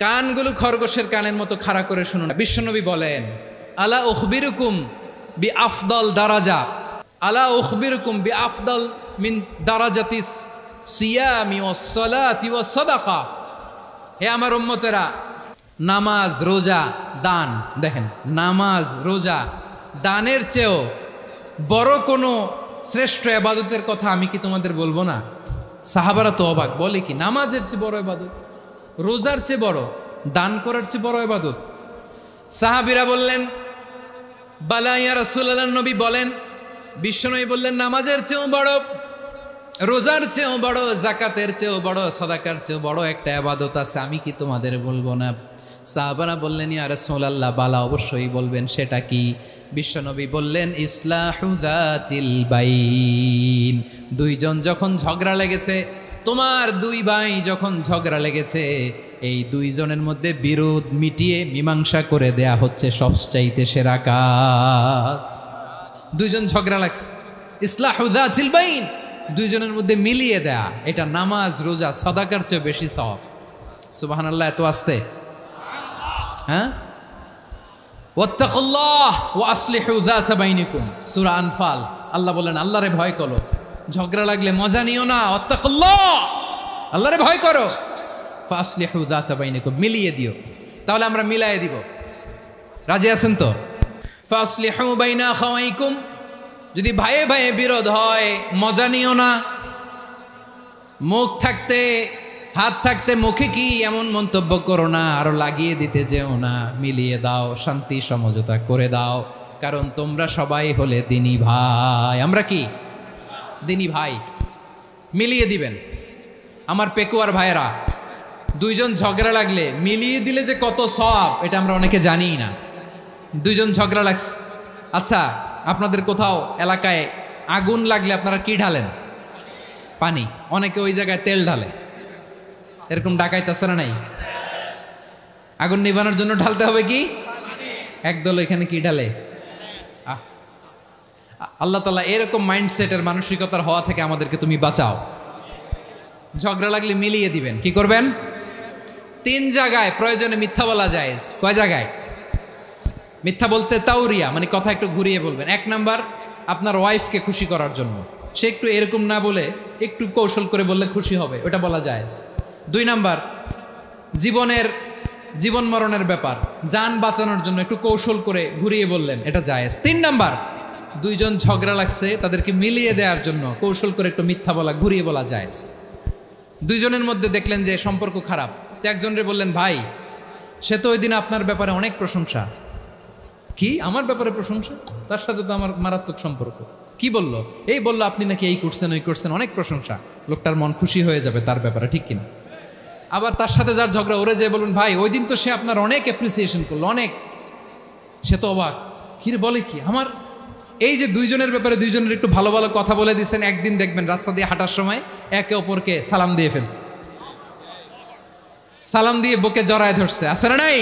কানগুলো খরগোশের কানের মতো খাড়া করে শুনুন। বিশ্বনবী বলেন, আলা উখবিরুকুম বি আফদল দারাজা, আলা উখবিরুকুম বি আফদল মিন দারাজাতিস সিয়ামি ওয়াস সালাতি ওয়াস সাদাকা। হে আমার উম্মতেরা, নামাজ, রোজা, দান, দেখেন নামাজ, রোজা, দানের চেয়েও বড় কোনো শ্রেষ্ঠ ইবাদতের কথা আমি কি তোমাদের বলবো না? সাহাবারা তো অবাক, বলে কি নামাজের চেয়ে বড় ইবাদত, রোজার চেয়ে বড়, দান করার চেয়ে বড় ইবাদত? সাহাবীরা বললেন, বালা ইয়া রাসূলুল্লাহ। নবী বলেন, বিশ্বনবী বললেন, নামাজের চেয়েও বড়, রোজার চেয়েও বড়, যাকাতের চেয়েও বড়, সাদাকার চেয়েও বড় একটা ইবাদত আছে, আমি কি তোমাদের বলবো না? সাহাবারা বললেন, ইয়া রাসূলুল্লাহ, বালা, অবশ্যই বলবেন, সেটা কি? বিশ্বনবী বললেন, ইসলাহু যাতিল বাইন। দুইজন যখন ঝগড়া লেগেছে, তোমার দুই ভাই যখন ঝগড়া লেগেছে, এই দুইজনের মধ্যে বিরোধ মিটিয়ে মীমাংসা করে দেয়া হচ্ছে সবচাইতে সেরা কাজ। দুইজন ঝগড়া লাগছে, ইসলাহু যাতিল বাইন, দুইজনের মধ্যে মিলিয়ে দেয়া, এটা নামাজ, রোজা, সাদাকার চেয়ে বেশি সওয়াব। সুবহানাল্লাহ, এত আসতে, হ্যাঁ? ওয়াত্তাকুল্লাহ ওয়া আসলিহু যাতা বাইনিকুম, সূরা আনফাল। আল্লাহ বলেন, আল্লাহরে ভয় করো, ঝগড়া লাগলে মজা নিও না, ওয়াত্তাকুল্লাহ, আল্লাহরে ভয় করো, ফাসলিহু যাতা বাইনিকুম, মিলিয়ে দিও। তাহলে আমরা মিলায়ে দিব, রাজি আছেন তো? ফাসলিহু বাইনা আখাওয়াইকুম, যদি ভাইয়ে ভাইয়ে বিরোধ হয় মজা নিও না, মুখ থাকতে হাত থাকতে মুখে কি এমন মন্তব্য করো না, আরো লাগিয়ে দিতে যেও না, মিলিয়ে দাও, শান্তি সমঝোতা করে দাও, কারণ তোমরা সবাই হলে দিনী ভাই। আমরা কি দিনী ভাই? মিলিয়ে দিবেন। আমার পেকুয়ার ভাইয়েরা, দুইজন ঝগড়া লাগলে মিলিয়ে দিলে যে কত সওয়াব, এটা আমরা অনেকে জানি না। দুইজন ঝগড়া লাগছে, আচ্ছা আপনাদের কোথাও এলাকায় আগুন লাগলে আপনারা কি ঢালেন? পানি। অনেকে ওই জায়গায় তেল ঢালে, এরকম ডাকাইতে আছে না নাই? আগুন নিভানোর জন্য ঢালতে হবে কি? একদল এখানে কি ঢালে? আল্লাহ তাআলা এরকম মাইন্ডসেটের মানসিকতার হওয়া থেকে আমাদেরকে তুমি বাঁচাও। ঝগড়া লাগলে মিলিয়ে দিবেন। কি করবেন? 3 জায়গায় প্রয়োজনে মিথ্যা বলা যায়। কয় জায়গায় মিথ্যা বলতে? তাওরিয়া, মানে কথা একটু ঘুরিয়ে বলবেন। 1 নাম্বার, আপনার ওয়াইফকে খুশি করার জন্য, সে একটু এরকম না বলে একটু কৌশল করে বললে খুশি হবে, ওটা বলা যায়। 2 নাম্বার, জীবন মরণের ব্যাপার, জান বাঁচানোর জন্য একটু কৌশল করে ঘুরিয়ে বললেন, এটা জায়েজ। 3 নাম্বার, দুইজন ঝগড়া লাগছে, তাদেরকে মিলিয়ে দেওয়ার জন্য কৌশল করে একটু মিথ্যা বলা, ঘুরিয়ে বলা জায়েজ। দুইজনের মধ্যে দেখলেন যে সম্পর্ক খারাপ, তো একজনরে বললেন, ভাই সে তো ওই দিন আপনার ব্যাপারে অনেক প্রশংসা। কি আমার ব্যাপারে প্রশংসা? তার সাথে তো আমার মারাত্মক সম্পর্ক। কি বললো? এই বললো আপনি নাকি এই করছেন, ওই করছেন, অনেক প্রশংসা। লোকটার মন খুশি হয়ে যাবে তার ব্যাপারে, ঠিক কিনা? আবার তার সাথে যার ঝগড়া, ওরে যে বলুন, ভাই ওই দিন তো সে আপনার অনেক অ্যাপ্রিসিয়েশন করলো, অনেক। সে তো অবাক, কি রে বলে কি? আমার এই যে দুইজনের ব্যাপারে দুইজনের একটু ভালো ভালো কথা বলে দিচ্ছেন, একদিন দেখবেন রাস্তা দিয়ে হাঁটার সময় একে অপরকে সালাম দিয়ে ফেলছে, সালাম দিয়ে বুকে জড়ায় ধরছে, আছে না নাই?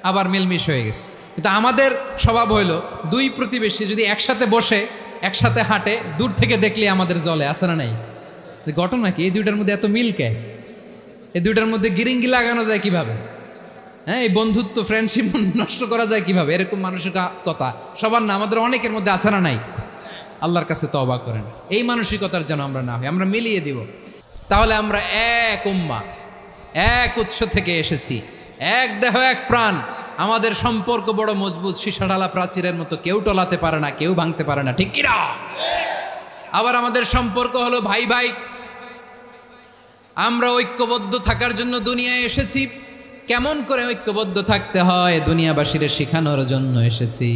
আবার মিলমিশ হয়ে গেছে। কিন্তু আমাদের স্বভাব হইল, দুই প্রতিবেশী যদি একসাথে বসে একসাথে হাঁটে, দূর থেকে দেখলে আমাদের জলে, আছে না নাই? ঘটনা কি? এই দুইটার মধ্যে এত মিল কে? এই দুইটার মধ্যে গিরিঙ্গি লাগানো যায় কিভাবে? হ্যাঁ, এই বন্ধুত্ব, ফ্রেন্ডশিপ নষ্ট করা যায় কিভাবে? এরকম মানসিকতা সবার না, আমাদের অনেকের মধ্যে আছে না নাই? আল্লাহর কাছে তওবা করেন, এই মানসিকতার যেন আমরা না হই, আমরা মিলিয়ে দিব। তাহলে আমরা এক উম্মাহ, এক উৎস থেকে এসেছি, এক দেহ এক প্রাণ, আমাদের সম্পর্ক বড় মজবুত, সীসাঢালা প্রাচীরের মতো, কেউ টলাতে পারে না, কেউ ভাঙতে পারে না, ঠিক কিনা? আবার আমাদের সম্পর্ক হলো ভাই ভাই। আমরা ঐক্যবদ্ধ থাকার জন্য দুনিয়ায় এসেছি। কেমন করে ঐক্যবদ্ধ থাকতে হয় দুনিয়াবাসীর শেখানোর জন্য এসেছি।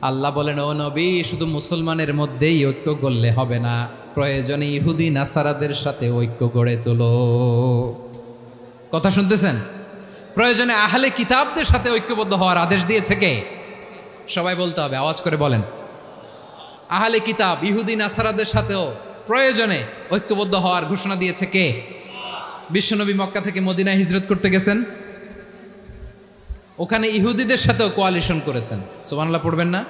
আল্লাহ বলেন, ও নবী, শুধু মুসলমানের মধ্যেই ঐক্য গড়লে হবে না, প্রয়োজনে ইহুদি নাসারাদের সাথে ঐক্য গড়ে তোলো। কথা শুনতেছেন? প্রয়োজনে আহলে কিতাবদের সাথে ঐক্যবদ্ধ হওয়ার আদেশ দিয়েছে কে? সবাই বলতে হবে, আওয়াজ করে বলেন। আহলে কিতাব, ইহুদি নাসারাদের সাথেও প্রয়োজনে ঐক্যবদ্ধ হওয়ার ঘোষণা দিয়েছে কে? বিশ্বনবী মক্কা থেকে মদিনায় হিজরত করতে গেছেন, ওখানে ইহুদিদের সাথেও কোয়ালিশন করেছেন। সুবহানাল্লাহ পড়বেন না?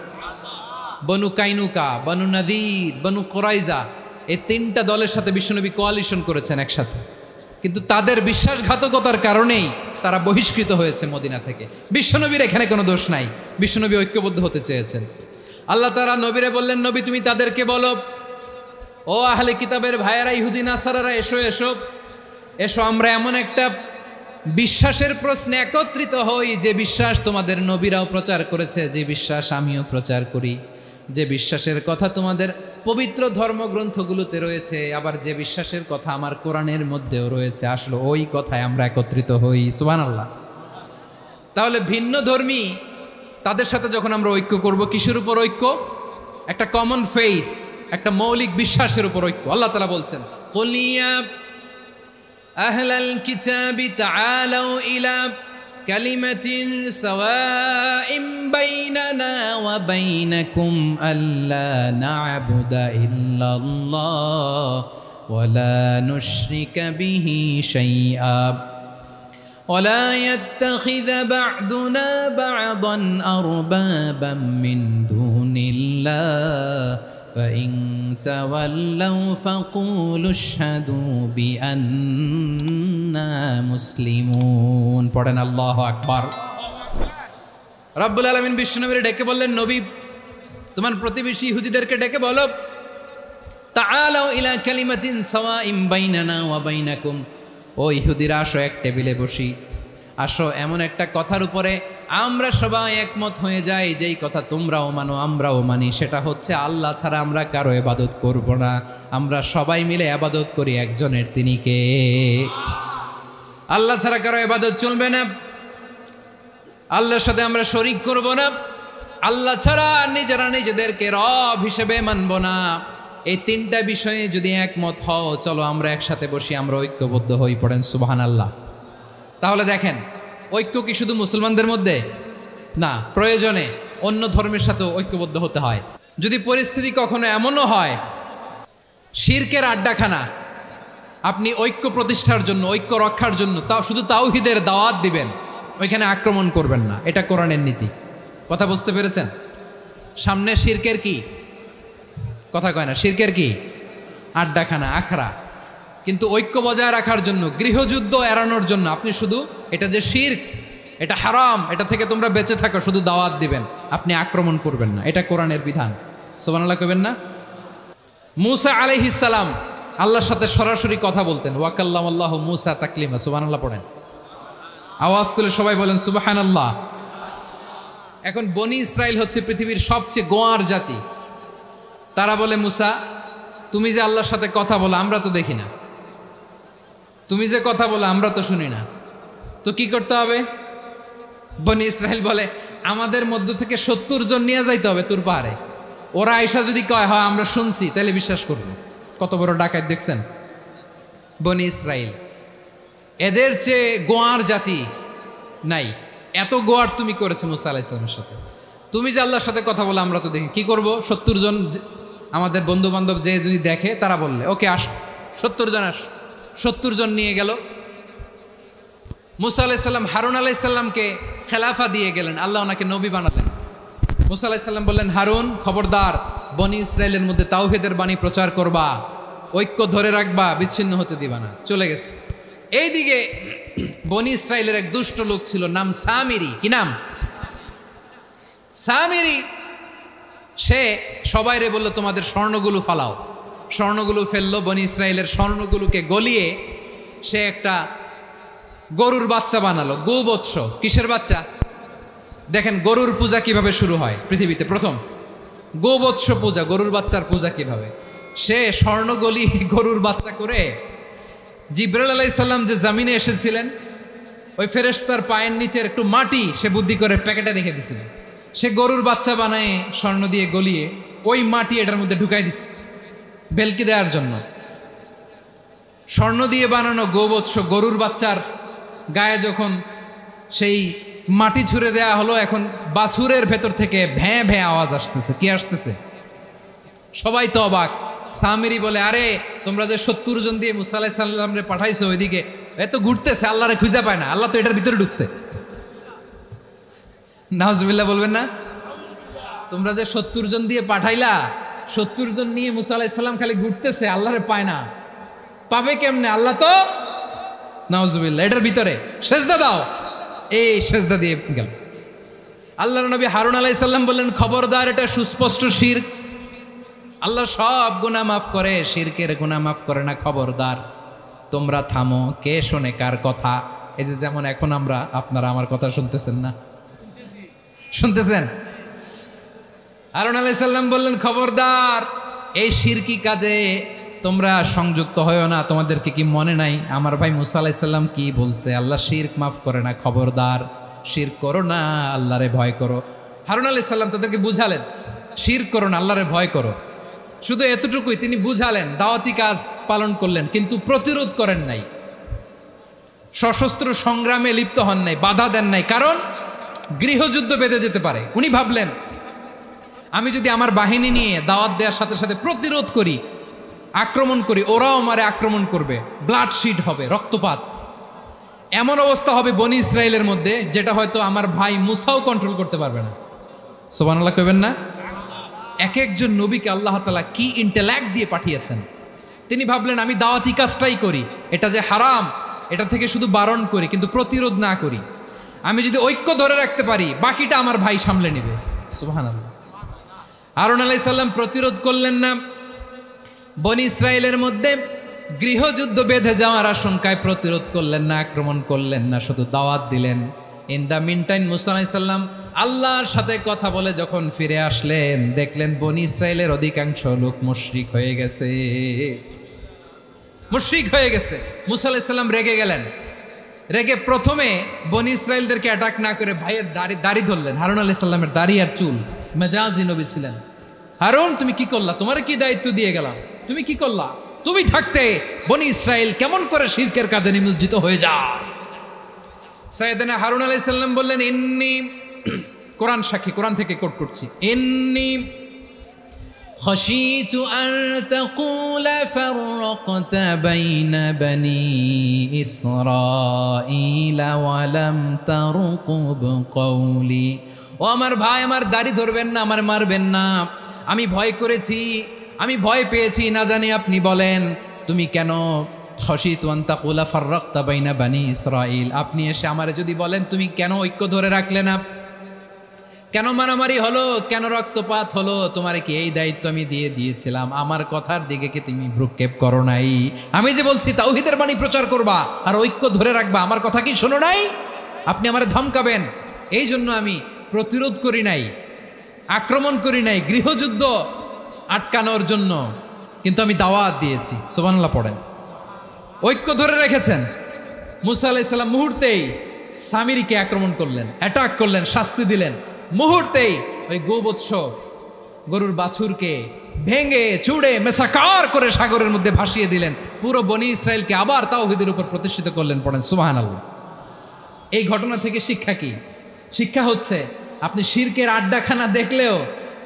বনু কাইনুকা, বনু নাদির, বনু কোরাইজা, এই 3টা দলের সাথে বিশ্বনবী কোয়ালিশন করেছেন একসাথে। কিন্তু তাদের বিশ্বাসঘাতকতার কারণেই তারা বহিষ্কৃত হয়েছে মদিনা থেকে। বিশ্বনবীর এখানে কোনো দোষ নাই, বিশ্বনবী ঐক্যবদ্ধ হতে চেয়েছেন। আল্লাহ তাআলা নবীরে বললেন, নবী তুমি তাদেরকে বলো, ও আহলে কিতাবের ভাইয়েরা, ইহুদি নাসারারা, এসো এসো এসো, আমরা এমন একটা বিশ্বাসের প্রশ্নে একত্রিত হই যে বিশ্বাস তোমাদের নবীরাও প্রচার করেছে, যে বিশ্বাস আমিও প্রচার করি, যে বিশ্বাসের কথা তোমাদের পবিত্র ধর্মগ্রন্থগুলোতে রয়েছে, আবার যে বিশ্বাসের কথা আমার কোরআনের মধ্যেও রয়েছে, আসলে ওই কথায় আমরা একত্রিত হই। সুবহানাল্লাহ। তাহলে ভিন্ন ধর্মী তাদের সাথে যখন আমরা ঐক্য করব, কিসের উপর ঐক্য? একটা কমন ফেইথ, একটা মৌলিক বিশ্বাসের উপর ঐক্য। আল্লাহ তাআলা বলছেন, কুল ইয়া আহলাল কিতাবি তাআলাউ ইলা কালিমাতিন সাওয়াইম বাইনানা ওয়া বাইনাকুম আল্লা না'বুদা ইল্লাল্লাহ ওয়া লা নুশরিকা বিহি শাইআ ওয়া লা ইয়াত্তাখিযা বা'দুনা বা'দান আরবাবাম মিন দুনিল্লাহ فإن تولوا فقولوا اشهدوا بأننا مسلمون। পড়েন আল্লাহু আকবার। রব্বুল আলামিন বিশ্বনবীর ডেকে বললেন, নবী তোমার প্রতিবেশী ইহুদিদেরকে ডেকে বলো, তাআলাউ ইলা কালিমাতিন সাওয়াইম বাইনানা ওয়া বাইনাকুম, ও ইহুদিরা আসো এক টেবিলে বসি, আসো এমন একটা কথার উপরে আমরা সবাই একমত হয়ে যাই, যেই কথা তোমরাও মানো আমরাও মানি, সেটা হচ্ছে আল্লাহ ছাড়া আমরা কারো ইবাদত করব না, আমরা সবাই মিলে ইবাদত করি একজনের, তিনি কে? আল্লাহ ছাড়া কারো ইবাদত চলবে না, আল্লাহর সাথে আমরা শরীক করব না, আল্লাহ ছাড়া নিজেরা নিজেদেরকে রব হিসেবে মানব না। এই তিনটা বিষয়ে যদি একমত হও, চলো আমরা একসাথে বসি, আমরা ঐক্যবদ্ধ হই। পড়েন সুবহানাল্লাহ। তাহলে দেখেন, ঐক্য কি শুধু মুসলমানদের মধ্যে না, প্রয়োজনে অন্য ধর্মের সাথেও ঐক্যবদ্ধ হতে হয়। যদি পরিস্থিতি কখনো এমনও হয় শিরকের আড্ডাখানা, আপনি ঐক্য প্রতিষ্ঠার জন্য, ঐক্য রক্ষার জন্য তাও শুধু তাওহীদের দাওয়াত দিবেন, ওইখানে আক্রমণ করবেন না। এটা কোরআনের নীতি। কথা বুঝতে পেরেছেন? সামনে শিরকের কি কথা কয় না, শিরকের কি আড্ডাখানা, আখড়া। কিন্তু ঐক্য বজায় রাখার জন্য, গৃহযুদ্ধ এড়ানোর জন্য আপনি শুধু এটা যে শিরক, এটা হারাম, এটা থেকে তোমরা বেঁচে থাকো, শুধু দাওয়াত দিবেন, আপনি আক্রমণ করবেন না। এটা কোরআনের বিধান। সুবহানাল্লাহ কইবেন না? মূসা আলাইহিস সালাম আল্লাহর সাথে সরাসরি কথা বলতেন। ওয়া কাল্লামাল্লাহু মূসা তাকলিমা। সুবহানাল্লাহ পড়েন, আওয়াজ তুলে সবাই বলেন সুবহানাল্লাহ। এখন বনি ইসরাইল হচ্ছে পৃথিবীর সবচেয়ে গোয়ার জাতি। তারা বলে, মূসা তুমি যে আল্লাহর সাথে কথা বলো আমরা তো দেখি না, তুমি যে কথা বলো আমরা তো শুনি না, তো কি করতে হবে? বনি ইসরাইল বলে, আমাদের মধ্য থেকে 70 জন নিয়ে যাইতে হবে তুর পাহাড়ে, ওরা আয়েশা যদি কয় হয় আমরা শুনছি তাহলে বিশ্বাস করব। কত বড় ডাকাত দেখছেন বনি ইসরাইল। এদের চেয়ে গোয়ার জাতি নাই। এত গোয়ার তুমি করেছো মুসা আলাইহিস সালামের সাথে। তুমি যে আল্লাহর সাথে কথা বলো আমরা তো দেখি, কি করব? 70 জন আমাদের বন্ধু বান্ধব যে যদি দেখে, তারা বললে ওকে আস, 70 জন আস। 70 জন নিয়ে গেল। মুসা আলাইহিস সালাম হারুন আলাইহিস সালামকে খেলাফা দিয়ে গেলেন, আল্লাহ ওনাকে নবী বানালেন। মুসা আলাইহিস সালাম বললেন, হারুন খবরদার, বনি ইসরাইলের মধ্যে তাওহীদের বাণী প্রচার করবা, ঐক্য ধরে রাখবা, বিচ্ছিন্ন হতে দিবা না। চলে গেছে। এইদিকে বনি ইসরাইলের এক দুষ্ট লোক ছিল, নাম সামিরি। কি নাম? সামিরি। সে সবাইরে বলল, তোমাদের স্বর্ণগুলো ফালাও। স্বর্ণগুলো ফেললো, বনি ইসরাইলের স্বর্ণগুলোকে গলিয়ে সে একটা গরুর বাচ্চা বানালো। গোবৎস। কিসের বাচ্চা? দেখেন গরুর পূজা কিভাবে শুরু হয় পৃথিবীতে প্রথম, গোবৎস পূজা, গরুর বাচ্চার পূজা কিভাবে। সে স্বর্ণ গলিয়ে গরুর বাচ্চা করে, জিবরাইল আলাইহিস সালাম যে জমিনে এসেছিলেন, ওই ফেরেশতার পায়ের নিচের একটু মাটি সে বুদ্ধি করে প্যাকেটে রেখে দিছিল। সে গরুর বাচ্চা বানায় স্বর্ণ দিয়ে গলিয়ে ওই মাটি এটার মধ্যে ঢুকাই দিছে ভেলকি দেওয়ার জন্য। স্বর্ণ দিয়ে বানানো গোবৎস গরুর বাচ্চার গায়ে যখন সেই মাটি ছুঁড়ে দেয়া হলো, এখন বাছুরের ভেতর থেকে ভ্যাঁ ভ্যাঁ আওয়াজ আসতেছে। কি আসতেছে? সবাই তো অবাক। সামিরি বলে, আরে তোমরা যে 70 জন দিয়ে মুসা আলাইহিস সালামরে পাঠাইছো, ওইদিকে এত ঘুরতেছে, আল্লাহরে খুঁজে পায় না, আল্লাহ তো এটার ভিতরে ঢুকছে। নাউজুবিল্লাহ বলবেন না? তোমরা যে 70 জন দিয়ে পাঠাইলা, 70 জন নিয়ে মুসা আলাইহিস সালাম খালি ঘুরতেছে, আল্লাহরে পায় না। পাবে কেমনে? আল্লাহ তো নাউজুবিল্লাহ এটার ভিতরে। সেজদা দাও। এই সেজদা দিয়ে গেল। আল্লাহর নবী হারুন আলাইহিস সালাম বললেন, খবরদার, এটা সুস্পষ্ট শিরক। আল্লাহ সব গুনাহ মাফ করে, শিরকের গুনাহ মাফ করে না, খবরদার তোমরা থামো। কে শোনে কার কথা? এই যে যেমন এখন আপনারা আমার কথা শুনতেছেন না? শুনতেছেন? হারুন আলাইহিস সালাম বললেন, খবরদার, এই শিরকি কাজে তোমরা সংযুক্ত হয়েও না। তোমাদেরকে কি মনে নাই আমার ভাই মুসা আলাইহিস সালাম কি বলছে? আল্লাহ শিরক মাফ করে না, খবরদার শিরক করো না, আল্লাহরে ভয় করো। হারুন আলাইহিস সালাম তাদেরকে বুঝালেন, শিরক করো না, আল্লাহরে ভয় করো। শুধু এতটুকুই তিনি বুঝালেন, দাওয়াতি কাজ পালন করলেন, কিন্তু প্রতিরোধ করেন নাই, সশস্ত্র সংগ্রামে লিপ্ত হন নাই, বাধা দেন নাই, কারণ গৃহযুদ্ধ বেঁধে যেতে পারে। উনি ভাবলেন, আমি যদি আমার বাহিনী নিয়ে দাওয়াত দেওয়ার সাথে সাথে প্রতিরোধ করি, আক্রমণ করি, ওরাও আমারে আক্রমণ করবে, ব্লাডশিড হবে, রক্তপাত, এমন অবস্থা হবে বনি ইসরায়েলের মধ্যে যেটা হয়তো আমার ভাই মুসাও কন্ট্রোল করতে পারবে না। সুবহানাল্লাহ কইবেন না? এক একজন নবীকে আল্লাহ তাআলা কি ইন্টেলেক্ট দিয়ে পাঠিয়েছেন। তিনি ভাবলেন, আমি দাওয়াতি কাজটাই করি, এটা যে হারাম এটা থেকে শুধু বারণ করি, কিন্তু প্রতিরোধ না করি। আমি যদি ঐক্য ধরে রাখতে পারি, বাকিটা আমার ভাই সামলে নেবে। সুবহানাল্লাহ। হারুন আলাইহিস সালাম প্রতিরোধ করলেন না, বনি ইসরায়েলের মধ্যে গৃহযুদ্ধ বেঁধে যাওয়ার আশঙ্কায় প্রতিরোধ করলেন না, আক্রমণ করলেন না, শুধু দাওয়াত দিলেন। ইন দ্য মিনটাইম মুসা আলাইহিস সালাম আল্লাহর সাথে কথা বলে যখন ফিরে আসলেন, দেখলেন বনি ইসরায়েলের অধিকাংশ লোক মুশরিক হয়ে গেছে, মুশরিক হয়ে গেছে। মুসা আলাইহিস সালাম রেগে গেলেন। রেগে প্রথমে বনি ইসরায়েলদেরকে অ্যাটাক না করে ভাইয়ের দাড়ি ধরলেন। হারুন আলাইহিস সালামের দাড়ি আর চুল, মেজাজি নবী ছিলেন। হারুন, তুমি কি করলা? তোমার কি দায়িত্ব দিয়ে গেলাম, তুমি কি করলা? তুমি থাকতে বনি ইসরায়েল কেমন করে শিরকের কাজে নিমজ্জিত হয়ে যায়? সাইয়েদনা হারুন আলাইহিস সালাম বললেন, ইন্নী, কোরআন সাক্ষী, কোরআন থেকে কোট করছি, ইন্নী খাশীতু আন তাকুলা ফাররাকতা বাইনা বনি ইসরাঈলা ওয়া লাম তারকুব কওলি। ও আমার ভাই, আমার দাড়ি ধরবেন না, আমার মারবেন না। আমি ভয় করেছি, আমি ভয় পেয়েছি, না জানি আপনি বলেন তুমি কেন খাশীতু আন তাকুলা ফাররাকতা বাইনা বনি ইসরাঈল, আপনি এসে আমারে যদি বলেন তুমি কেন ঐক্য ধরে রাখলে না, কেন মারামারি হলো, কেন রক্তপাত হলো, তোমারে কি এই দায়িত্ব আমি দিয়েছিলাম? আমার কথার দিকে কি তুমি ভ্রুক্ষেপ করো নাই? আমি যে বলছি তাওহীদের বাণী প্রচার করবা আর ঐক্য ধরে রাখবা, আমার কথা কি শোনো নাই? আপনি আমারে ধমকাবেন, এই জন্য আমি প্রতিরোধ করি নাই, আক্রমণ করি নাই, গৃহযুদ্ধ আটকানোর জন্য, কিন্তু আমি দাওয়াত দিয়েছি। সুবহানাল্লাহ পড়েন। ঐক্য ধরে রেখেছেন। মুসা আলাইহিস সালাম মুহূর্তেই সামিরীকে আক্রমণ করলেন, অ্যাটাক করলেন, শাস্তি দিলেন। মুহূর্তেই ওই গোবৎস গরুর বাছুরকে ভেঙে চুড়ে মেসাকার করে সাগরের মধ্যে ভাসিয়ে দিলেন। পুরো বনি ইসরায়েলকে আবার তাওহীদের উপর প্রতিষ্ঠিত করলেন। পড়েন সুবহানাল্লাহ। এই ঘটনা থেকে শিক্ষা কি? শিক্ষা হচ্ছে, আপনি শিরকের আড্ডাখানা দেখলেও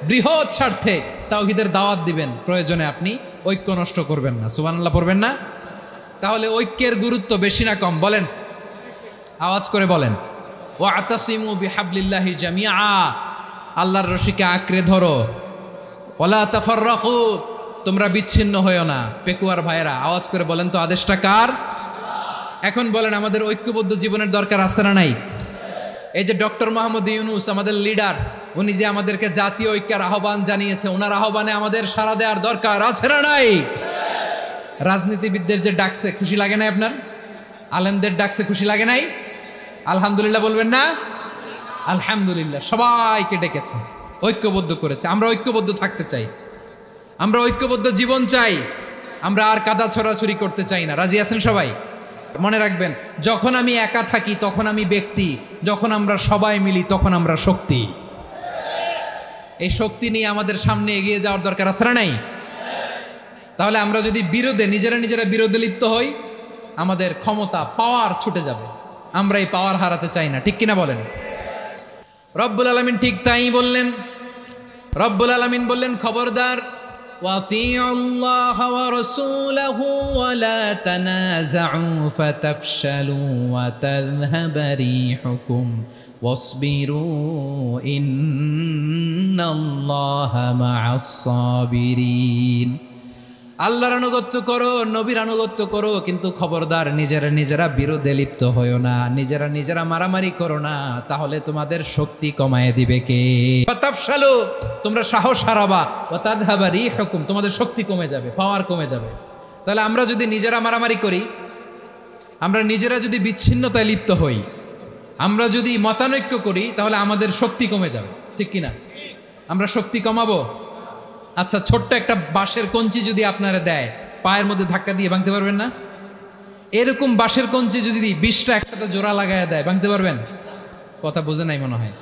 বৃহৎ স্বার্থে তাওহীদের দাওয়াত দিবেন, প্রয়োজনে আপনি ঐক্য নষ্ট করবেন না। সুবহানাল্লাহ পড়বেন না? তাহলে ঐক্যের গুরুত্ব বেশি না কম? বলেন, আওয়াজ করে বলেন। ওয়াতাসিমু বিহাবলিল্লাহি জামিআ, আল্লাহর রশিকে আঁকড়ে ধরো। ওয়ালা তাফাররাকু, তোমরা বিচ্ছিন্ন হয়েও না। পেকুয়ার ভাইয়েরা আওয়াজ করে বলেন তো, আদেশটা কার? এখন বলেন, আমাদের ঐক্যবদ্ধ জীবনের দরকার আছে না নাই? এই যে ডক্টর মোহাম্মদ ইউনূস আমাদের লিডার, উনি যে আমাদেরকে জাতীয় ঐক্যের আহ্বান জানিয়েছে, ওনার আহ্বানে আমাদের সাড়া দেওয়ার দরকার আছে না নাই? রাজনীতিবিদদের যে ডাকছে, খুশি লাগে না আপনার? আলেমদের ডাকছে, খুশি লাগে নাই? আলহামদুলিল্লাহ বলবেন না? আলহামদুলিল্লাহ, সবাইকে ডেকেছে, ঐক্যবদ্ধ করেছে। আমরা ঐক্যবদ্ধ থাকতে চাই, আমরা ঐক্যবদ্ধ জীবন চাই, আমরা আর কাদা ছড়াছড়ি করতে চাই না। রাজি আছেন সবাই? মনে রাখবেন, যখন আমি একা থাকি তখন আমি ব্যক্তি, যখন আমরা সবাই মিলি তখন আমরা শক্তি। এই শক্তি নিয়ে আমাদের সামনে এগিয়ে যাওয়ার দরকার আছে না নাই? তাহলে আমরা যদি নিজেরা বিরোধে লিপ্ত হই, আমাদের ক্ষমতা, পাওয়ার ছুটে যাবে। আমরা এই পাওয়ার হারাতে চাই না, ঠিক কিনা বলেন? রব্বুল আলামিন ঠিক তাই বললেন। রব্বুল আলামিন বললেন, খবরদার, ওয়াতিউল্লাহ ওয়া রাসূলাহু ওয়া লা তানাযাউ ফাতাফশালু ওয়া তাযহাবা রিহুকুম ওয়াসবিরু ইন্নাল্লাহা মা'আস সাবিরিন। আল্লাহর আনুগত্য করো, নবীর আনুগত্য করো, কিন্তু খবরদার নিজেরা বিরোধে লিপ্ত হইও না, নিজেরা মারামারি করো না, তাহলে তোমাদের শক্তি কমায় দিবে কে? ফাতাফশালু, তোমরা সাহস হারাবা, ওয়া তাযহাবা রিহুকুম, তোমাদের শক্তি কমে যাবে, পাওয়ার কমে যাবে। তাহলে আমরা যদি নিজেরা মারামারি করি, আমরা নিজেরা যদি বিচ্ছিন্নতায় লিপ্ত হই, আমরা যদি মতানৈক্য করি, তাহলে আমাদের শক্তি কমে যাবে, ঠিক কিনা? আমরা শক্তি কমাবো? আচ্ছা, ছোট্ট একটা বাঁশের কঞ্চি যদি আপনারা দেয়, পায়ের মধ্যে ধাক্কা দিয়ে ভাঙতে পারবেন না? এরকম বাঁশের কঞ্চি যদি 20টা একসাথে জোড়া লাগায় দেয়, ভাঙতে পারবেন? কথা বোঝে নাই মনে হয়।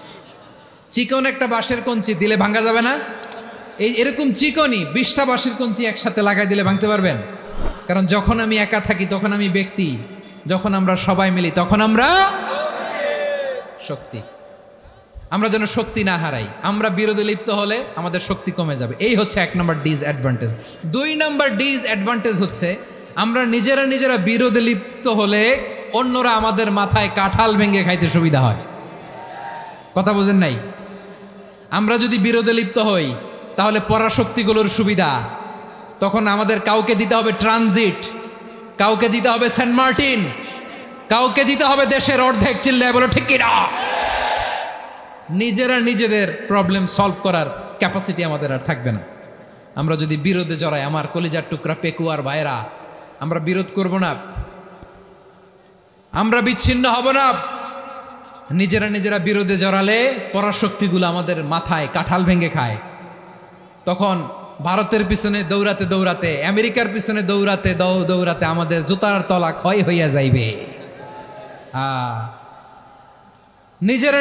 চিকন একটা বাঁশের কঞ্চি দিলে ভাঙা যাবে না? এরকম চিকনই 20টা বাঁশের কঞ্চি একসাথে লাগাই দিলে ভাঙতে পারবেন? কারণ যখন আমি একা থাকি তখন আমি ব্যক্তি, যখন আমরা সবাই মিলি তখন আমরা শক্তি। আমরা যেন শক্তি না হারাই। আমরা বিরোধে লিপ্ত হলে আমাদের শক্তি কমে যাবে। এই হচ্ছে 1 নম্বর ডিসঅ্যাডভান্টেজ। 2 নম্বর ডিসঅ্যাডভান্টেজ হচ্ছে আমরা নিজেরা বিরোধে লিপ্ত হলে অন্যরা আমাদের মাথায় কাঁঠাল ভেঙে খাইতে সুবিধা হয়। কথা বোঝেন নাই? আমরা যদি বিরোধে লিপ্ত হই তাহলে পরাশক্তিগুলোর সুবিধা, তখন আমাদের কাউকে দিতে হবে ট্রানজিট, কাউকে দিতে হবে সেন্ট মার্টিন, কাউকে দিতে হবে দেশের অর্ধেক। চিল্লায় বলো ঠিক কিনা? নিজেদের প্রবলেম সলভ করার ক্যাপাসিটি আমাদের আর থাকবে না। আমরা যদি বিরোধে জড়াই, আমার কলিজার টুকরা পেকুয়ার ভাইরা, আমরা বিরোধ করব না, আমরা বিচ্ছিন্ন হব না। নিজেরা বিরোধে জড়ালে পরাশক্তিগুলো আমাদের মাথায় কাঁঠাল ভেঙে খায়। তখন ভারতের পিছনে দৌড়াতে, আমেরিকার পিছনে দৌড়াতে আমাদের জুতার তলা ক্ষয় হইয়া যাইবে।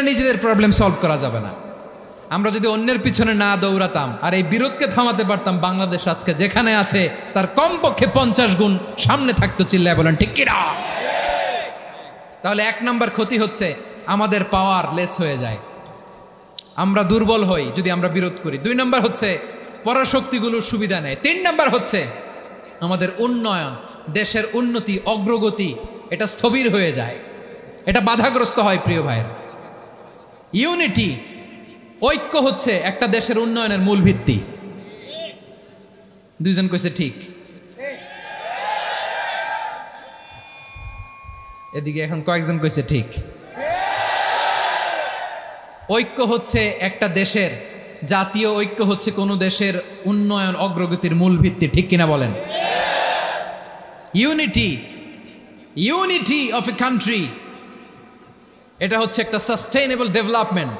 নিজেদের প্রবলেম সলভ করা যাবে না। আমরা যদি অন্যের পিছনে না দৌড়াতাম আর এই বিরোধকে থামাতে পারতাম, বাংলাদেশ আজকে যেখানে আছে তার কমপক্ষে 50 গুণ সামনে থাকতো। চিল্লায় বলেন ঠিক কিনা? তাহলে 1 নম্বর ক্ষতি হচ্ছে আমাদের পাওয়ার লেস হয়ে যায়, আমরা দুর্বল হই যদি আমরা বিরোধ করি। 2 নম্বর হচ্ছে পরাশক্তিগুলোর সুবিধা নেয়। 3 নম্বর হচ্ছে আমাদের উন্নয়ন, দেশের উন্নতি, অগ্রগতি, এটা স্থবির হয়ে যায়, এটা বাধাগ্রস্ত হয়। প্রিয় ভাইয়েরা, ইউনিটি, ঐক্য হচ্ছে একটা দেশের উন্নয়নের মূল ভিত্তি। 2 জন কইছে ঠিক। এদিকে এখন কয়েকজন কইছে ঠিক। ঐক্য হচ্ছে একটা দেশের, জাতীয় ঐক্য হচ্ছে কোন দেশের উন্নয়ন অগ্রগতির মূল ভিত্তি, ঠিক কিনা বলেন? ইউনিটি অফ এ কান্ট্রি, এটা হচ্ছে একটা সাস্টেইনেবল ডেভেলপমেন্ট,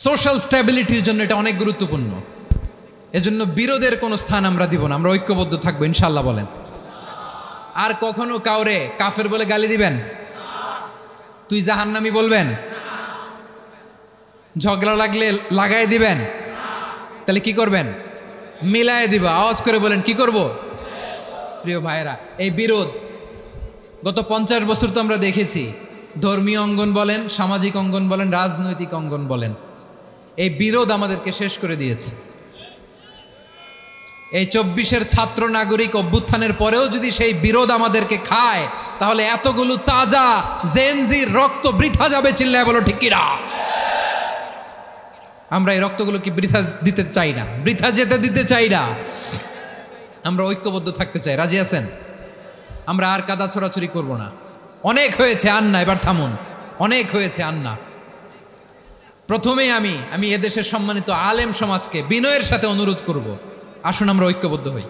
সোশ্যাল স্ট্যাবিলিটির জন্য এটা অনেক গুরুত্বপূর্ণ। এজন্য বিরোধের কোনো স্থান আমরা দিব না, আমরা ঐক্যবদ্ধ থাকবো ইনশাআল্লাহ বলেন। আর কখনো কাউরে কাফের বলে গালি দিবেন? তুই জাহান্নামী বলবেন? ঝগড়া লাগলে লাগাই দিবেন? তাহলে কি করবেন? মিলায় দিব। আওয়াজ করে বলেন কি করব? প্রিয় ভাইয়েরা, এই বিরোধ গত 50 বছর তো আমরা দেখেছি, ধর্মীয় অঙ্গন বলেন, সামাজিক অঙ্গন বলেন, রাজনৈতিক অঙ্গন বলেন, এই বিরোধ আমাদেরকে শেষ করে দিয়েছে। এই 24-এর ছাত্র নাগরিক অভ্যুত্থানের পরেও যদি সেই বিরোধ আমাদেরকে খায়, তাহলে এতগুলো তাজা জেনজির রক্ত বৃথা যাবে। চিল্লায় বলো ঠিক কিনা? আমরা এই রক্তগুলো কি বৃথা দিতে চাই না, বৃথা যেতে দিতে চাই না। আমরা ঐক্যবদ্ধ থাকতে চাই। রাজি আছেন? আমরা আর কাদা ছোড়াছুরি করব না। অনেক হয়েছে, আর না, এবার থামুন। অনেক হয়েছে, আর না। প্রথমেই আমি এদেশের সম্মানিত আলেম সমাজকে বিনয়ের সাথে অনুরোধ করব, আসুন আমরা ঐক্যবদ্ধ হই।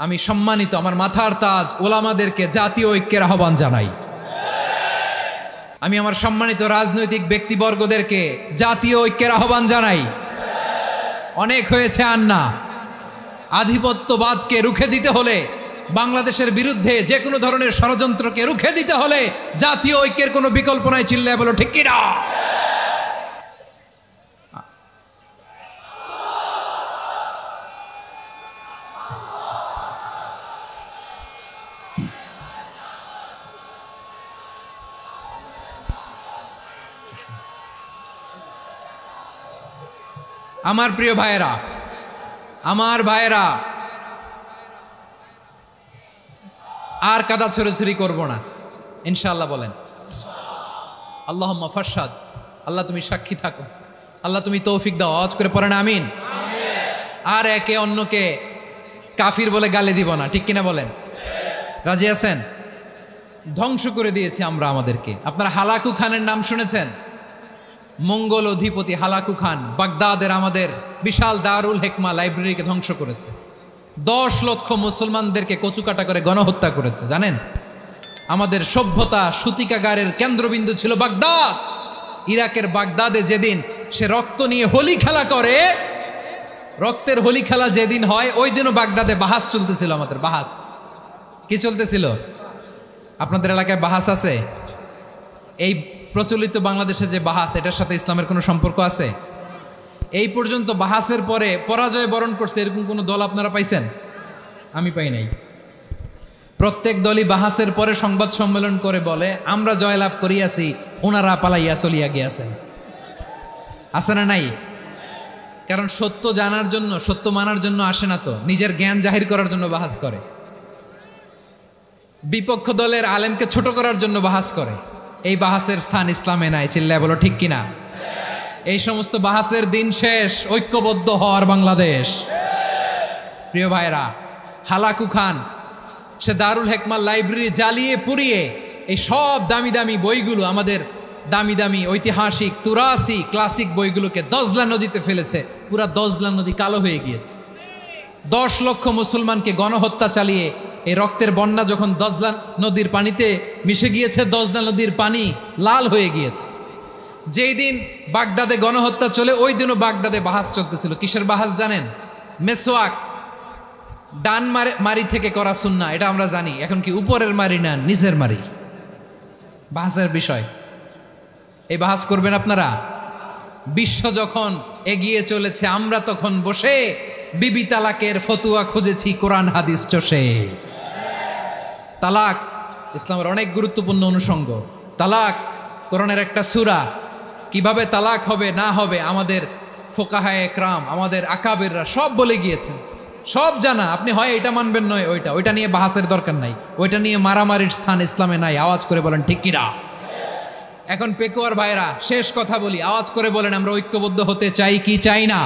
আমি সম্মানিত আমার মাথার তাজ ওলামাদেরকে জাতীয় ঐক্যের আহ্বান জানাই। আমি আমার সম্মানিত রাজনৈতিক ব্যক্তিবর্গদেরকে জাতীয় ঐক্যের আহ্বান জানাই। অনেক হয়েছে, আর না। আধিপত্যবাদকে রুখে দিতে হলে, বাংলাদেশের বিরুদ্ধে যে কোনো ধরনের ষড়যন্ত্রকে রুখে দিতে হলে জাতীয় ঐক্যের কোনো বিকল্প নাই। চিল্লায় বলো ঠিক কিনা? আমার প্রিয় ভাইয়েরা, আর কাদা ছড়াছড়ি করব না ইনশাআল্লাহ বলেন। আল্লাহুম্মা ফাশহাদ, আল্লাহ তুমি সাক্ষী থাকো, আল্লাহ তুমি তৌফিক দাও। আওয়াজ করে পড়েন আমিন। আর একে অন্যকে কাফির বলে গালি দিব না, ঠিক কিনা বলেন? রাজি আছেন? ধ্বংস করে দিয়েছি আমরা আমাদেরকে। আপনারা হালাকু খানের নাম শুনেছেন? মঙ্গল অধিপতি হালাকু খান বাগদাদের আমাদের বিশাল দারুল হেকমা লাইব্রেরিকে ধ্বংস করেছে। 10 লক্ষ মুসলমানদেরকে কচুকাটা করে গণহত্যা করেছে। জানেন, আমাদের সভ্যতা সূতিকাগারের কেন্দ্রবিন্দু ছিল বাগদাদ। ইরাকের বাগদাদে যেদিন সে রক্ত নিয়ে হোলি খেলা করে, রক্তের হোলি খেলা যেদিন হয়, ওই দিনও বাগদাদে বাহাস চলতেছিল। আমাদের বাহাস কি চলতেছিল? আপনাদের এলাকায় বাহাস আছে? এই প্রচলিত বাংলাদেশে যে বাহাস, এটার সাথে ইসলামের কোনো সম্পর্ক আছে? এই পর্যন্ত বাহাসের পরে পরাজয় বরণ করছে এরকম কোনো দল আপনারা পাইছেন? আমি পাই নাই। প্রত্যেক দলই বাহাসের পরে সংবাদ সম্মেলন করে বলে আমরা জয়লাভ করিয়াছি, ওনারা পালাইয়া চলিয়া গিয়াছেন। আছে না নাই? কারণ সত্য জানার জন্য, সত্য মানার জন্য আসে না তো, নিজের জ্ঞান জাহির করার জন্য বাহাস করে। বিপক্ষ দলের আলেমকে ছোট করার জন্য বাহাস করে। এই বাহাসের স্থান ইসলামে নাই। চিল্লায় বলো ঠিক কিনা? এই সমস্ত বাহাসের দিন শেষ। ঐক্যবদ্ধ হওয়ার বাংলাদেশ। প্রিয় ভাইরা, হালাকু খান সে দারুল হেকমা লাইব্রেরি জ্বালিয়ে পুড়িয়ে এই সব দামি দামি বইগুলো, আমাদের দামি দামি ঐতিহাসিক তুরাসি ক্লাসিক বইগুলোকে দজলা নদীতে ফেলেছে। পুরা দজলা নদী কালো হয়ে গিয়েছে। 10 লক্ষ মুসলমানকে গণহত্যা চালিয়ে এই রক্তের বন্যা যখন দজলা নদীর পানিতে মিশে গিয়েছে, দজলা নদীর পানি লাল হয়ে গিয়েছে। যেই দিন বাগদাদে গণহত্যা চলে, ওই দিনও বাগদাদে বাহাস চলতেছিল। কিসের বাহাস জানেন? মেসওয়াক, ডান মারি থেকে করা সুন্নাহ, এটা আমরা জানি। এখন কি উপরের মারি না নিচের মারি? বাহাসের বিষয়। এই বাহাস করবেন আপনারা? বিশ্ব যখন এগিয়ে চলেছে, আমরা তখন বসে বিবি তালাকের ফতুয়া খুঁজেছি কোরআন হাদিস চষে। তালাক ইসলামের অনেক গুরুত্বপূর্ণ অনুষঙ্গ। তালাক কোরআনের একটা সূরা। কিভাবে তালাক হবে না হবে আমাদের ফোকাহায়ে একরাম, আমাদের আকাবেররা সব বলে গিয়েছেন, সব জানা। আপনি হয় এটা মানবেন, নয় ওইটা নিয়ে বাহাসের দরকার নাই। ওইটা নিয়ে মারামারির স্থান ইসলামে নাই। আওয়াজ করে বলেন ঠিক কিনা? এখন পেকুয়ার ভাইরা, শেষ কথা বলি, আওয়াজ করে বলেন আমরা ঐক্যবদ্ধ হতে চাই কি চাই না?